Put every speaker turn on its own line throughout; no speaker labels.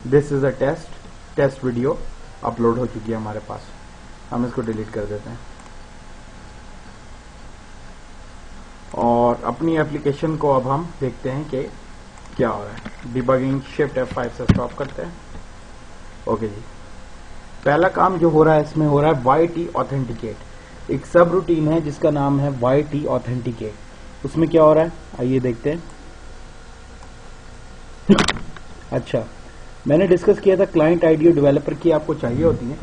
This is a test video upload हो चुकी है हमारे पास। हम इसको डिलीट कर देते हैं और अपनी एप्लीकेशन को अब हम देखते हैं कि क्या हो रहा है। डिबगिंग शिफ्ट F5 से स्टॉप करते हैं। ओके जी, पहला काम जो हो रहा है इसमें हो रहा है YT ऑथेंटिकेट। एक सब रूटीन है जिसका नाम है YT ऑथेंटिकेट। उसमें क्या हो रहा है आइए देखते हैं। अच्छा, मैंने डिस्कस किया था क्लाइंट आईडी और डेवलपर की आपको चाहिए होती है,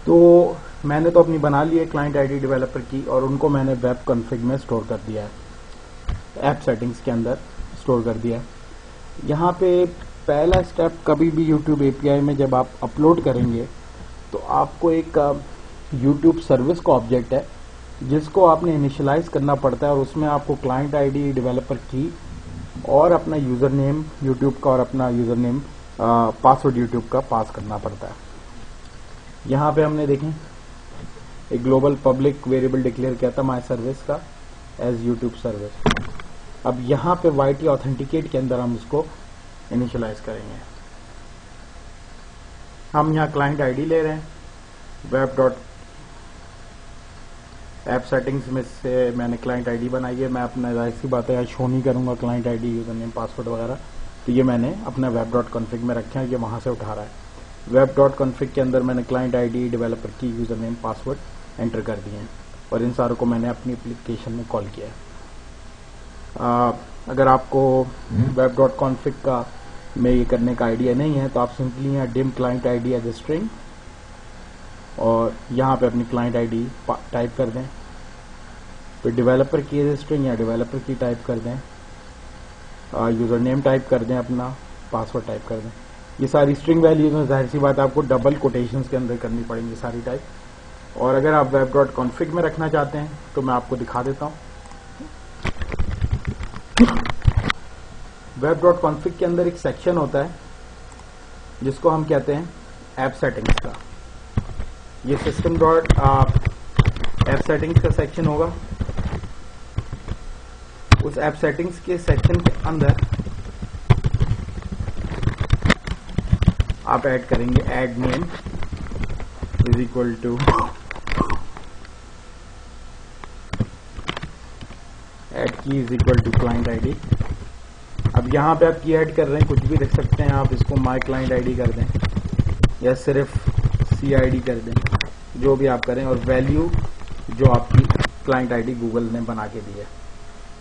तो मैंने तो अपनी बना ली है क्लाइंट आईडी डेवलपर की, और उनको मैंने वेब कॉन्फ़िग में स्टोर कर दिया है, ऐप सेटिंग्स के अंदर स्टोर कर दिया है। यहाँ पे पहला स्टेप, कभी भी YouTube API में जब आप अपलोड करेंगे तो आपको एक YouTube सर्विस का ऑब्जेक्ट है जिसको आपने इनिशियलाइज करना पड़ता है, और उसमें आपको क्लाइंट आईडी डेवलपर की और अपना यूजर नेम यूट्यूब का और अपना यूजर नेम पासवर्ड यूट्यूब का पास करना पड़ता है। यहाँ पे हमने देखें एक ग्लोबल पब्लिक वेरिएबल डिक्लेयर किया था माई सर्विस का एज यूट्यूब सर्विस। अब यहाँ पे YT ऑथेंटिकेट के अंदर हम इसको इनिशियलाइज करेंगे। हम यहाँ क्लाइंट आईडी ले रहे हैं, वेब डॉट ऐप सेटिंग्स में से मैंने क्लाइंट आईडी बनाई है। मैं अपना जाहिर सी बात है शो नहीं करूंगा client ID user name password वगैरह, तो ये मैंने अपना वेब डॉट कॉन्फ़िग में रखे हैं, ये वहां से उठा रहा है। वेब डॉट कॉन्फ़िग के अंदर मैंने क्लाइंट आईडी डेवलपर की यूजर नेम पासवर्ड एंटर कर दिए हैं और इन सारों को मैंने अपनी एप्लीकेशन में कॉल किया है। अगर आपको वेब डॉट कॉन्फ़िग का में ये करने का आइडिया नहीं है तो आप सिंपली यहाँ dim client ID as a string और यहाँ पे अपनी क्लाइंट आईडी टाइप कर दें, फिर डेवलपर की एज ए स्ट्रिंग या डेवलपर की टाइप कर दें, यूजर नेम टाइप कर दें, अपना पासवर्ड टाइप कर दें। ये सारी स्ट्रिंग वैल्यूज में जाहिर सी बात आपको डबल कोटेशंस के अंदर करनी पड़ेंगी सारी टाइप। और अगर आप वेब डॉट कॉन्फ़िग में रखना चाहते हैं तो मैं आपको दिखा देता हूँ। वेब डॉट कॉन्फ़िग के अंदर एक सेक्शन होता है जिसको हम कहते हैं ऐप सेटिंग्स का। ये सिस्टम डॉट ऐप सेटिंग्स का सेक्शन होगा। उस ऐप सेटिंग्स के सेक्शन के अंदर आप ऐड करेंगे add name is equal to add key is equal to client ID. अब यहाँ पे आप की ऐड कर रहे हैं, कुछ भी लिख सकते हैं आप, इसको माई क्लाइंट आईडी कर दें या सिर्फ CID कर दें, जो भी आप करें, और वैल्यू जो आपकी क्लाइंट आईडी गूगल ने बना के दी है।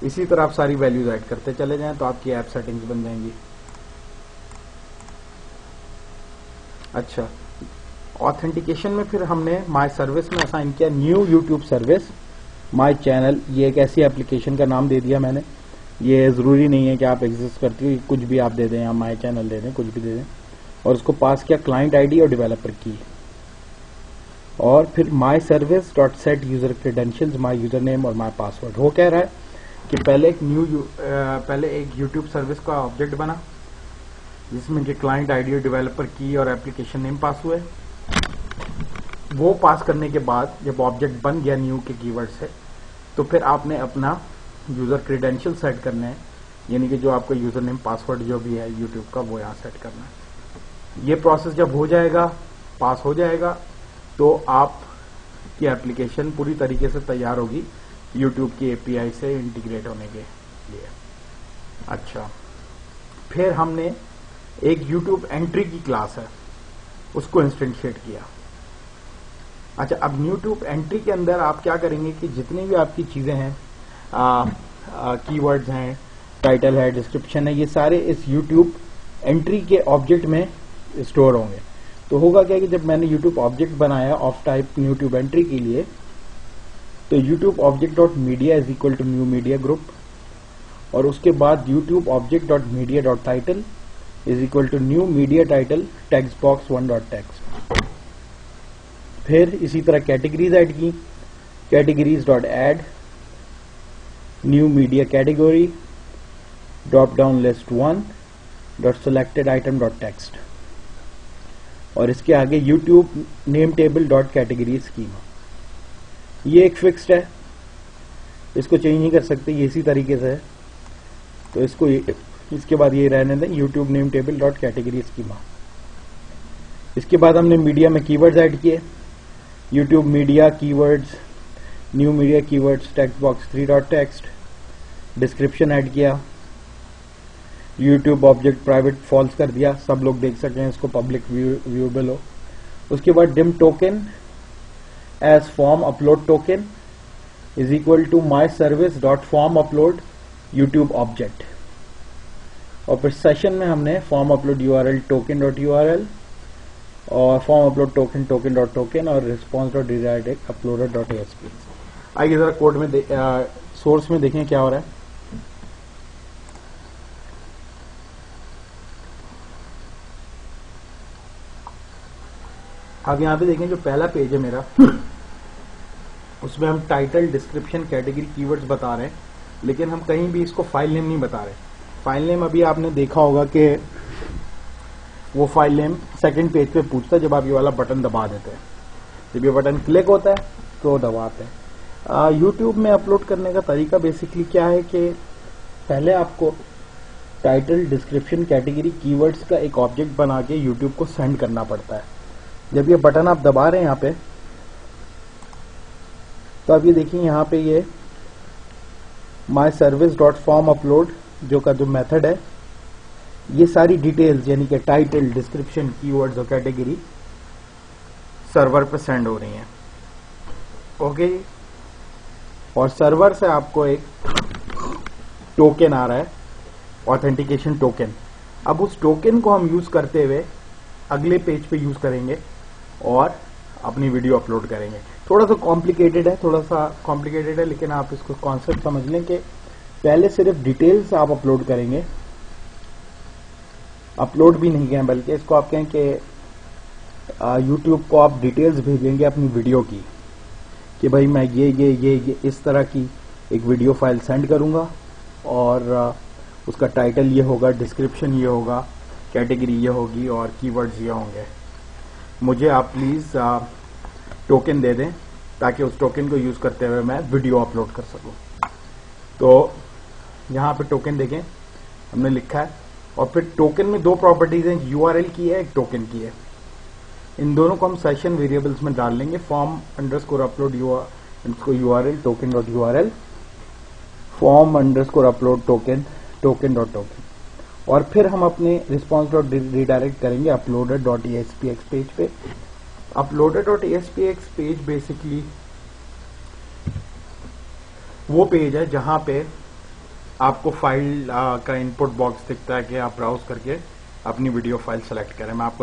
इसी तरह आप सारी वैल्यूज ऐड करते चले जाएं तो आपकी ऐप सेटिंग्स बन जाएंगी। अच्छा, ऑथेंटिकेशन में फिर हमने माई सर्विस में असाइन किया new YouTube service my channel. ये एक ऐसी एप्लीकेशन का नाम दे दिया मैंने, ये जरूरी नहीं है कि आप एग्जिस्ट करती हो, कुछ भी आप दे दें या माई चैनल दे दें, कुछ भी दे दें। और उसको पास किया क्लाइंट आईडी और डेवलपर की, और फिर माई service dot set user credentials, my user name और माई पासवर्ड। हो कह रहा है कि पहले एक यूट्यूब सर्विस का ऑब्जेक्ट बना जिसमें कि क्लाइंट आईडी और डेवलपर की और एप्लीकेशन नेम पास हुए। वो पास करने के बाद जब ऑब्जेक्ट बन गया न्यू के कीवर्ड से, तो फिर आपने अपना यूजर क्रेडेंशियल सेट करने हैं, यानी कि जो आपका यूजर नेम पासवर्ड जो भी है यूट्यूब का वो यहाँ सेट करना है। ये प्रोसेस जब हो जाएगा, पास हो जाएगा, तो आपकी एप्लीकेशन पूरी तरीके से तैयार होगी यूट्यूब की API से इंटीग्रेट होने के लिए। अच्छा, फिर हमने एक यूट्यूब एंट्री की क्लास है उसको इंस्टेंशिएट किया। अच्छा, अब यूट्यूब एंट्री के अंदर आप क्या करेंगे कि जितनी भी आपकी चीजें हैं, कीवर्ड्स हैं, टाइटल है, डिस्क्रिप्शन है, ये सारे इस यूट्यूब एंट्री के ऑब्जेक्ट में स्टोर होंगे। तो होगा क्या कि जब मैंने यूट्यूब ऑब्जेक्ट बनाया ऑफ टाइप यूट्यूब एंट्री के लिए, तो YouTube object dot media is equal to new media group, और उसके बाद YouTube object dot media dot title is equal to new media title text box 1 dot text. फिर इसी तरह कैटेगरीज ऐड की, categories dot add new media category drop down list 1 dot selected item dot text, और इसके आगे YouTube name table dot category schema. ये एक fixed है, इसको चेंज नहीं कर सकते, ये इसी तरीके से है। तो इसको इसके बाद ये रहने दें YouTube name table dot category schema. इसके बाद हमने मीडिया में कीवर्ड्स ऐड किए, YouTube media keywords, new media keywords, text box 3 dot text, description add किया, यूट्यूब ऑब्जेक्ट प्राइवेट फॉल्स कर दिया, सब लोग देख सकें इसको, पब्लिक व्यूएबल हो। उसके बाद dim token as form upload token is equal to my service dot form upload YouTube object, और फिर सेशन में हमने form upload URL token dot URL और form upload token token dot token और response dot redirect uploader dot ASP. आइए जरा code में source में देखें क्या हो रहा है। अब यहां पे देखें जो पहला पेज है मेरा, उसमें हम टाइटल, डिस्क्रिप्शन, कैटेगरी, कीवर्ड्स बता रहे हैं, लेकिन हम कहीं भी इसको फाइल नेम नहीं बता रहे। फाइल नेम अभी आपने देखा होगा कि वो फाइल नेम सेकंड पेज पे पूछता है जब आप ये वाला बटन दबा देते हैं। जब ये बटन क्लिक होता है तो दबाते हैं। यूट्यूब में अपलोड करने का तरीका बेसिकली क्या है कि पहले आपको टाइटल, डिस्क्रिप्शन, कैटेगरी, कीवर्ड्स का एक ऑब्जेक्ट बना के यूट्यूब को सेंड करना पड़ता है। जब ये बटन आप दबा रहे हैं यहाँ पे, तो अब ये देखिए यहाँ पे ये माई सर्विस डॉट फॉर्म अपलोड जो का जो मेथड है, ये सारी डिटेल्स यानी कि टाइटल, डिस्क्रिप्शन, कीवर्ड्स और कैटेगरी सर्वर पे सेंड हो रही हैं। ओके, और सर्वर से आपको एक टोकन आ रहा है, ऑथेंटिकेशन टोकन। अब उस टोकन को हम यूज करते हुए अगले पेज पे यूज करेंगे और अपनी वीडियो अपलोड करेंगे। थोड़ा सा कॉम्प्लिकेटेड है, लेकिन आप इसको कॉन्सेप्ट समझ लें कि पहले सिर्फ डिटेल्स आप अपलोड करेंगे, अपलोड भी नहीं कहें बल्कि इसको आप कहें कि यूट्यूब को आप डिटेल्स भेजेंगे अपनी वीडियो की, कि भाई मैं ये इस तरह की एक वीडियो फाइल सेंड करूंगा और उसका टाइटल ये होगा, डिस्क्रिप्शन ये होगा, कैटेगरी ये होगी और कीवर्ड्स ये होंगे। मुझे आप प्लीज टोकन दे दें ताकि उस टोकन को यूज करते हुए मैं वीडियो अपलोड कर सकूं। तो यहाँ पे टोकन देखें हमने लिखा है, और फिर टोकन में दो प्रॉपर्टीज हैं, यूआरएल की है, एक टोकन की है। इन दोनों को हम सेशन वेरिएबल्स में डाल लेंगे, form underscore upload URL token dot URL, form underscore upload token token dot token, और फिर हम अपने रिस्पॉन्स डॉट रिडायरेक्ट करेंगे अपलोडर डॉट एएसपीएक्स पेज पे। Uploader dot ASPX page basically वो पेज है जहां पे आपको फाइल का इनपुट बॉक्स दिखता है कि आप ब्राउज करके अपनी वीडियो फाइल सेलेक्ट करें। मैं आपको